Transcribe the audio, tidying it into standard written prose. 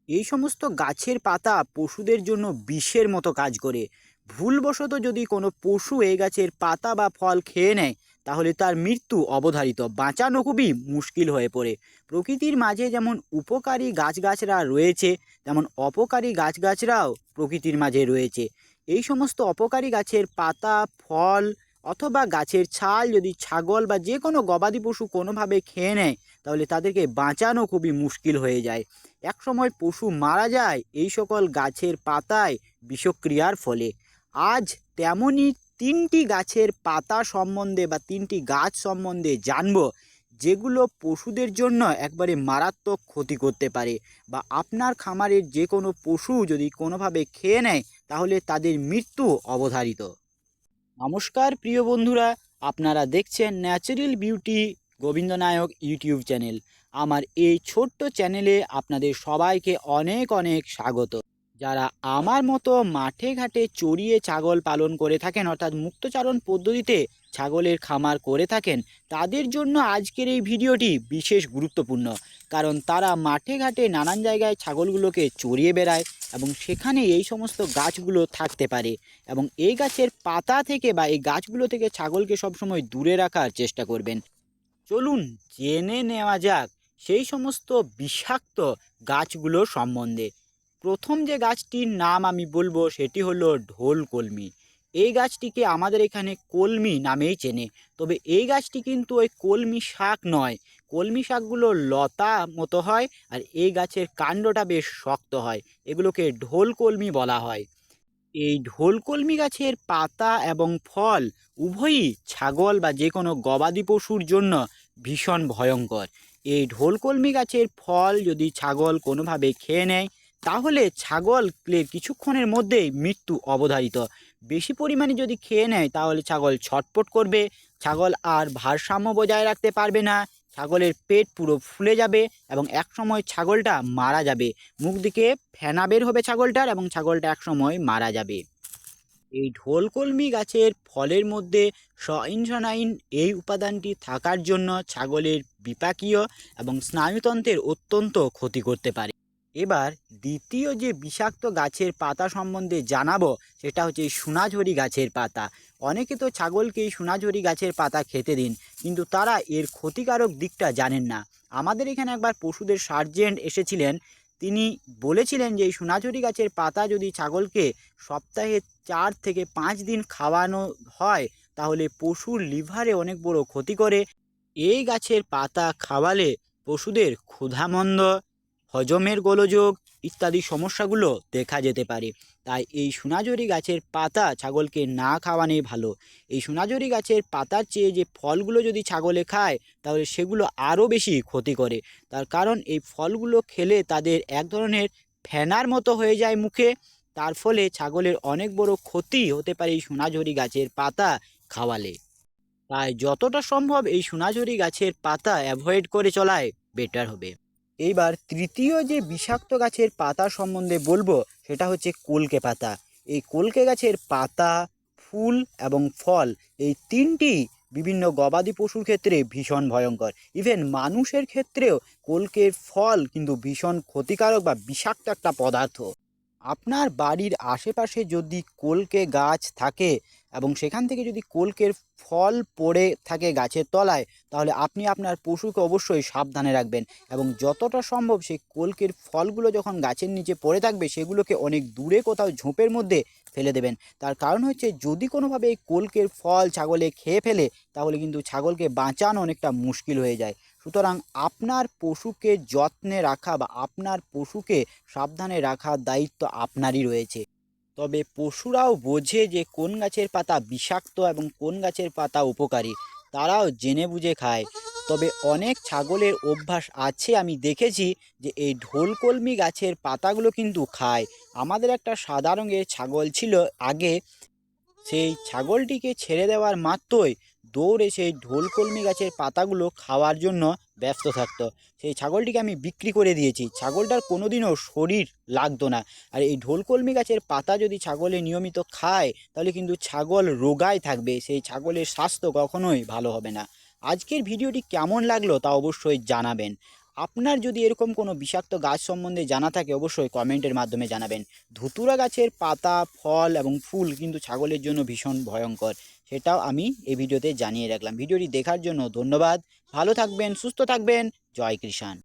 এই সমস্ত গাছের পাতা পশুদের জন্য বিষের মতো কাজ করে। ভুলবশত যদি কোনো পশু এই গাছের পাতা বা ফল খেয়ে নেয়, তাহলে তার মৃত্যু অবধারিত, বাঁচানো খুবই মুশকিল হয়ে পড়ে। প্রকৃতির মাঝে যেমন উপকারী গাছগাছরা রয়েছে, তেমন অপকারী গাছগাছরাও প্রকৃতির মাঝে রয়েছে। এই সমস্ত অপকারী গাছের পাতা, ফল অথবা গাছের ছাল যদি ছাগল বা যে কোনো গবাদি পশু কোনোভাবে খেয়ে নেয়, তাহলে তাদেরকে বাঁচানো খুবই মুশকিল হয়ে যায়। একসময় পশু মারা যায় এই সকল গাছের পাতায় বিষক্রিয়ার ফলে। আজ তেমনই তিনটি গাছের পাতা সম্বন্ধে বা তিনটি গাছ সম্বন্ধে জানব, যেগুলো পশুদের জন্য একবারে মারাত্মক ক্ষতি করতে পারে, বা আপনার খামারের যে কোনো পশু যদি কোনোভাবে খেয়ে নেয়, তাহলে তাদের মৃত্যু অবধারিত। নমস্কার প্রিয় বন্ধুরা, আপনারা দেখছেন ন্যাচারাল বিউটি গোবিন্দ নায়ক ইউটিউব চ্যানেল। আমার এই ছোট্ট চ্যানেলে আপনাদের সবাইকে অনেক অনেক স্বাগত। যারা আমার মতো মাঠে ঘাটে চড়িয়ে ছাগল পালন করে থাকেন, অর্থাৎ মুক্তচারণ পদ্ধতিতে ছাগলের খামার করে থাকেন, তাদের জন্য আজকের এই ভিডিওটি বিশেষ গুরুত্বপূর্ণ। কারণ তারা মাঠে ঘাটে নানান জায়গায় ছাগলগুলোকে চড়িয়ে বেড়ায় এবং সেখানে এই সমস্ত গাছগুলো থাকতে পারে, এবং এই গাছের পাতা থেকে বা এই গাছগুলো থেকে ছাগলকে সবসময় দূরে রাখার চেষ্টা করবেন। চলুন জেনে নেওয়া যাক সেই সমস্ত বিষাক্ত গাছগুলো সম্বন্ধে। প্রথম যে গাছটির নাম আমি বলবো সেটি হলো ঢোল কলমি। এই গাছটিকে আমাদের এখানে কলমি নামেই চেনে। তবে এই গাছটি কিন্তু ওই কলমি শাক নয়। কলমি শাকগুলো লতা মতো হয়, আর এই গাছের কাণ্ডটা বেশ শক্ত হয়। এগুলোকে ঢোল কলমি বলা হয়। এই ঢোলকলমি গাছের পাতা এবং ফল উভয়ই ছাগল বা যে কোনো গবাদি পশুর জন্য ভীষণ ভয়ঙ্কর। এই ঢোলকলমি গাছের ফল যদি ছাগল কোনোভাবে খেয়ে নেয়, তাহলে ছাগলের কিছুক্ষণের মধ্যেই মৃত্যু অবধারিত। বেশি পরিমাণে যদি খেয়ে নেয়, তাহলে ছাগল ছটপট করবে, ছাগল আর ভারসাম্য বজায় রাখতে পারবে না, ছাগলের পেট পুরো ফুলে যাবে এবং একসময় ছাগলটা মারা যাবে। মুখ দিকে ফেনা বের হবে ছাগলটার, এবং ছাগলটা একসময় মারা যাবে। এই ঢোলকলমি গাছের ফলের মধ্যে সইনসনাইন এই উপাদানটি থাকার জন্য ছাগলের বিপাকীয় এবং স্নায়ুতন্ত্রের অত্যন্ত ক্ষতি করতে পারে। এবার দ্বিতীয় যে বিষাক্ত গাছের পাতা সম্বন্ধে জানাবো, সেটা হচ্ছে এই সোনাঝুরি গাছের পাতা। অনেকে তো ছাগলকে এই সোনাঝুরি গাছের পাতা খেতে দিন, কিন্তু তারা এর ক্ষতিকারক দিকটা জানেন না। আমাদের এখানে একবার পশুদের সার্জেন্ট এসেছিলেন। তিনি বলেছিলেন যে এই সোনাঝুরি গাছের পাতা যদি ছাগলকে সপ্তাহে 4 থেকে 5 দিন খাওয়ানো হয়, তাহলে পশুর লিভারে অনেক বড় ক্ষতি করে। এই গাছের পাতা খাওয়ালে পশুদের ক্ষুধামন্দ, হজমের গোলযোগ ইত্যাদি সমস্যাগুলো দেখা যেতে পারে। তাই এই সোনাঝুরি গাছের পাতা ছাগলকে না খাওয়ানোই ভালো। এই সোনাঝুরি গাছের পাতার চেয়ে যে ফলগুলো যদি ছাগলে খায়, তাহলে সেগুলো আরও বেশি ক্ষতি করে। তার কারণ এই ফলগুলো খেলে তাদের এক ধরনের ফেনার মতো হয়ে যায় মুখে। তার ফলে ছাগলের অনেক বড় ক্ষতি হতে পারে এই সোনাঝুরি গাছের পাতা খাওয়ালে। তাই যতটা সম্ভব এই সোনাঝুরি গাছের পাতা অ্যাভয়েড করে চলাই বেটার হবে। এইবার তৃতীয় যে বিষাক্ত গাছের পাতা সম্বন্ধে বলবো, সেটা হচ্ছে কলকে পাতা। এই কলকে গাছের পাতা, ফুল এবং ফল, এই তিনটি বিভিন্ন গবাদি পশুর ক্ষেত্রে ভীষণ ভয়ঙ্কর। ইভেন মানুষের ক্ষেত্রেও কলকের ফল কিন্তু ভীষণ ক্ষতিকারক বা বিষাক্ত একটা পদার্থ। আপনার বাড়ির আশেপাশে যদি কলকে গাছ থাকে এবং সেখান থেকে যদি কলকের ফল পড়ে থাকে গাছের তলায়, তাহলে আপনি আপনার পশুকে অবশ্যই সাবধানে রাখবেন, এবং যতটা সম্ভব সেই কলকের ফলগুলো যখন গাছের নিচে পড়ে থাকবে, সেগুলোকে অনেক দূরে কোথাও ঝোপের মধ্যে ফেলে দেবেন। তার কারণ হচ্ছে যদি কোনোভাবে এই কলকের ফল ছাগলে খেয়ে ফেলে, তাহলে কিন্তু ছাগলকে বাঁচানো অনেকটা মুশকিল হয়ে যায়। সুতরাং আপনার পশুকে যত্নে রাখা বা আপনার পশুকে সাবধানে রাখার দায়িত্ব আপনারই রয়েছে। তবে পশুরাও বোঝে যে কোন গাছের পাতা বিষাক্ত এবং কোন গাছের পাতা উপকারী, তারাও জেনে বুঝে খায়। তবে অনেক ছাগলের অভ্যাস আছে, আমি দেখেছি যে এই ঢোলকলমি গাছের পাতাগুলো কিন্তু খায়। আমাদের একটা সাদা রঙের ছাগল ছিল আগে। সেই ছাগলটিকে ছেড়ে দেওয়ার মাত্রই দৌড়ে সেই ঢোলকলমি গাছের পাতাগুলো খাওয়ার জন্য ব্যস্ত থাকতো। সেই ছাগলটিকে আমি বিক্রি করে দিয়েছি। ছাগলটার কোনোদিনও শরীর লাগতো না। আর এই ঢোলকলমি গাছের পাতা যদি ছাগলে নিয়মিত খায়, তাহলে কিন্তু ছাগল রোগায় থাকবে, সেই ছাগলের স্বাস্থ্য কখনোই ভালো হবে না। আজকের ভিডিওটি কেমন লাগলো তা অবশ্যই জানাবেন। আপনার যদি এরকম কোনো বিষাক্ত গাছ সম্বন্ধে জানা থাকে অবশ্যই কমেন্টের মাধ্যমে জানাবেন। ধুতুরা গাছের পাতা, ফল এবং ফুল কিন্তু ছাগলের জন্য ভীষণ ভয়ঙ্কর, সেটাও আমি এই ভিডিওতে জানিয়ে রাখলাম। ভিডিওটি দেখার জন্য ধন্যবাদ। ভালো থাকবেন, সুস্থ থাকবেন। জয় কৃষাণ।